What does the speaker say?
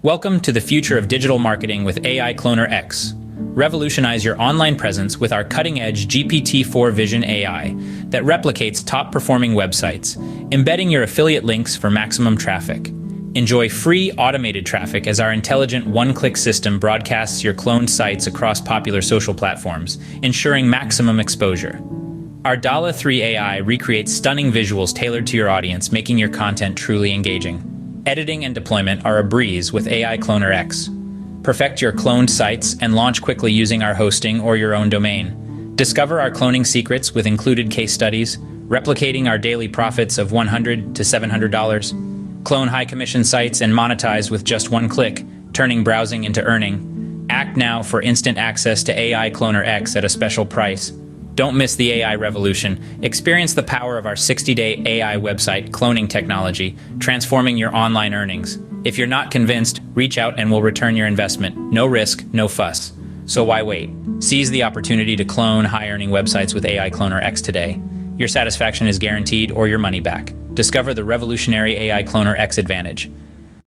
Welcome to the future of digital marketing with AI Cloner X. Revolutionize your online presence with our cutting-edge GPT-4 Vision AI that replicates top-performing websites, embedding your affiliate links for maximum traffic. Enjoy free automated traffic as our intelligent one-click system broadcasts your cloned sites across popular social platforms, ensuring maximum exposure. Our DALA 3 AI recreates stunning visuals tailored to your audience, making your content truly engaging. Editing and deployment are a breeze with AI Cloner X. Perfect your cloned sites and launch quickly using our hosting or your own domain. Discover our cloning secrets with included case studies, replicating our daily profits of $100 to $700. Clone high-commission sites and monetize with just one click, turning browsing into earning. Act now for instant access to AI Cloner X at a special price. Don't miss the AI revolution. Experience the power of our 60-day AI website cloning technology, transforming your online earnings. If you're not convinced, reach out and we'll return your investment. No risk, no fuss. So why wait? Seize the opportunity to clone high-earning websites with AI Cloner X today. Your satisfaction is guaranteed or your money back. Discover the revolutionary AI Cloner X advantage.